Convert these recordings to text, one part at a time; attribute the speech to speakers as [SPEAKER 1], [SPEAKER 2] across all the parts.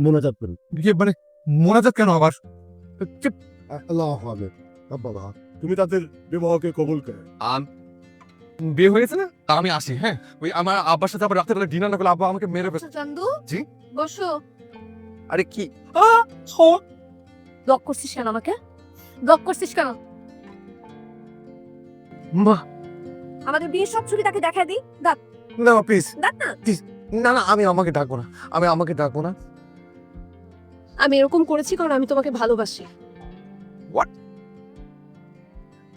[SPEAKER 1] মোনাজাত করুন।
[SPEAKER 2] মানে মোনাজাত কেন আবার?
[SPEAKER 1] আল্লাহ হবে বাবা, তুমি তাদের বিবাহকে কবুল করে।
[SPEAKER 2] বিয়ে হয়েছে না, তা আমি আসি। হ্যাঁ, ওই আমার আব্বার সাথে আবার রাত্রেবেলা ডিনার না করলে আব্বা আমাকে মেরে ফেলবে।
[SPEAKER 3] চান্দু,
[SPEAKER 2] জি?
[SPEAKER 3] বসো।
[SPEAKER 2] আরে কি
[SPEAKER 3] ব্লক করছিস কেন আমাকে? ব্লক করছিস কেন?
[SPEAKER 2] মা?
[SPEAKER 3] আমাদের বিয়ের সব ছবি তাকে দেখা দিই। দেখ,
[SPEAKER 2] না প্লিজ,
[SPEAKER 3] দেখ না।
[SPEAKER 2] না না, আমি আমাকে ডাকবো না, আমি আমাকে ডাকবো না।
[SPEAKER 3] আমি এরকম করেছি কারণ আমি তোমাকে ভালোবাসি।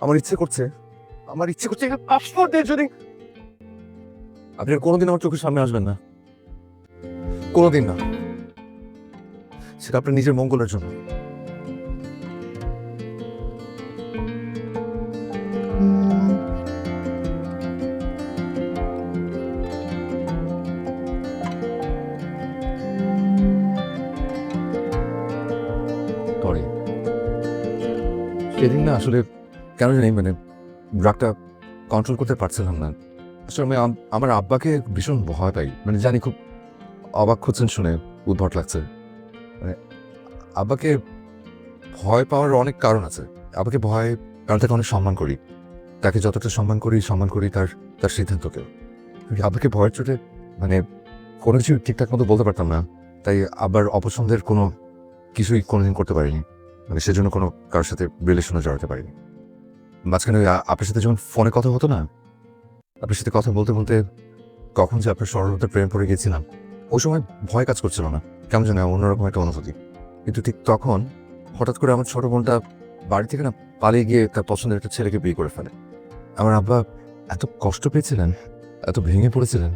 [SPEAKER 2] আমার ইচ্ছে করছে, যদি আপনি আর কোনোদিন আমার চোখের সামনে আসবেন না, কোনোদিন না, সেটা আপনার নিজের মঙ্গলের জন্য। সরি, সেদিন না আসলে কেন জানি মানে রাগটা কন্ট্রোল করতে পারছিলাম না। আসলে আমি আমার আব্বাকে ভীষণ ভয় পাই, মানে জানি খুব অবাক হচ্ছেন শুনে, উদ্ভট লাগছে। মানে আব্বাকে ভয় পাওয়ার অনেক কারণ আছে। আব্বাকে ভয় কারণ তাকে অনেক সম্মান করি, তাকে যতটা সম্মান করি তার তার সিদ্ধান্তকে। আব্বাকে ভয়ের চোটে মানে কোনো কিছু ঠিকঠাক মতো বলতে পারতাম না, তাই আব্বার অপছন্দের কোনো কিছুই কোনোদিন করতে পারিনি, মানে সেজন্য কোনো কারোর সাথে রিলেশনে জড়াতে পারিনি। মাঝখানে ওই আপনার সাথে যখন ফোনে কথা হতো না, আপনার সাথে কথা বলতে বলতে কখন যে আপনার সরলতার প্রেম পড়ে গেছিলাম, ওই সময় ভয় কাজ করছিল না, কেমন যেন অন্যরকম একটা অনুভূতি। কিন্তু ঠিক তখন হঠাৎ করে আমার ছোট বোনটা বাড়ি থেকে না পালিয়ে গিয়ে তার পছন্দের একটা ছেলেকে বিয়ে করে ফেলে। আমার আব্বা এত কষ্ট পেয়েছিলেন, এত ভেঙে পড়েছিলেন,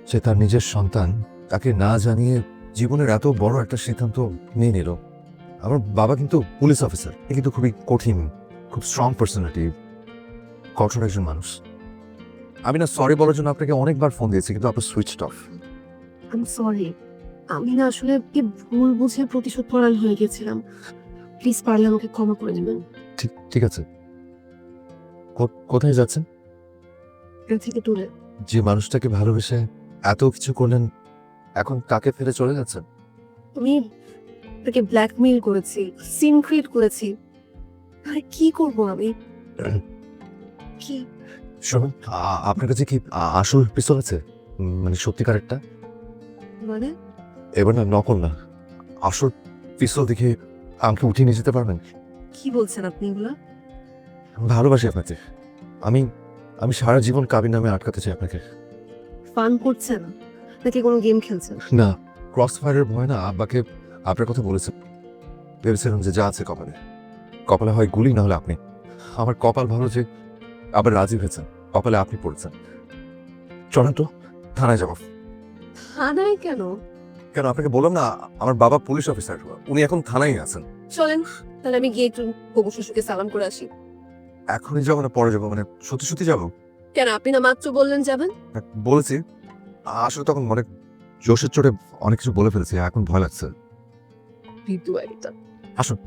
[SPEAKER 2] সে তার নিজের সন্তান তাকে না জানিয়ে জীবনের এত বড় একটা সিদ্ধান্ত নিয়ে নিল। আমার বাবা কিন্তু পুলিশ অফিসার, কিন্তু খুবই কঠিন, খুব স্ট্রং পার্সোনালিটি, কঠোর একজন মানুষ। আমি না সরি বলার জন্য আপনাকে অনেকবার ফোন দিয়েছি, কিন্তু আপনার switched off.
[SPEAKER 3] I am sorry. আমি না আসলে কি ভুল বুঝে প্রতিশোধ পরায়ণ হয়ে গেছিলাম। প্লিজ পারলে আমাকে ক্ষমা করে দিবেন।
[SPEAKER 2] ঠিক ঠিক আছে। কোথায় যাচ্ছেন?
[SPEAKER 3] এর থেকে দূরে।
[SPEAKER 2] যে মানুষটাকে ভালোবেসে এত কিছু করলেন, এখন তাকে ফেলে চলে যাচ্ছেন?
[SPEAKER 3] আমি তাকে ব্ল্যাকমেইল করেছি, সিন ক্রিয়েট করেছি। আরে কি করব আমি? কি?
[SPEAKER 2] শুনুন, আপনার কাছে কি আসল পিস্তল আছে? মানে সত্যিকারেরটা?
[SPEAKER 3] মানে?
[SPEAKER 2] এবার না নকল না, আসল পিস্তল দেখে আমাকে উঠিয়ে নিয়ে যেতে পারবেন?
[SPEAKER 3] কি বলছেন আপনি এগুলা?
[SPEAKER 2] ভালোবাসি আপনাকে। আমি আমি সারা জীবন কাবির নামে আটকাতে চাই আপনাকে।
[SPEAKER 3] ফান করছেন নাকি কোনো গেম খেলছেন?
[SPEAKER 2] না, ক্রস ফায়ারের ভয় না আব্বাকে আপনার কথা বলেছেন। ভেবেছিলাম যে যা আছে কপালে, কপালে হয় গুলি, না হলে আপনি। আমার কপাল ভালো যে আবার রাজি হয়েছেন, কপালে আপনি পড়েছেন। চলেন তো, থানায় যাবো।
[SPEAKER 3] থানায় কেন?
[SPEAKER 2] কেন, আপনাকে বললাম না আমার বাবা পুলিশ অফিসার, উনি এখন থানায় আছেন।
[SPEAKER 3] চলেন তাহলে আমি গিয়ে একটু হবু শ্বশুরকে সালাম করে আসি।
[SPEAKER 2] এখনই যাবো না পরে যাবো? মানে সত্যি সত্যি যাবো?
[SPEAKER 3] কেন, আপনি না মাত্র বললেন যাবেন?
[SPEAKER 2] বলেছি, আসলে তখন অনেক জোশের চোটে অনেক কিছু বলে ফেলেছি, এখন ভয় লাগছে।
[SPEAKER 3] ভিতু একটা।
[SPEAKER 2] আসুন।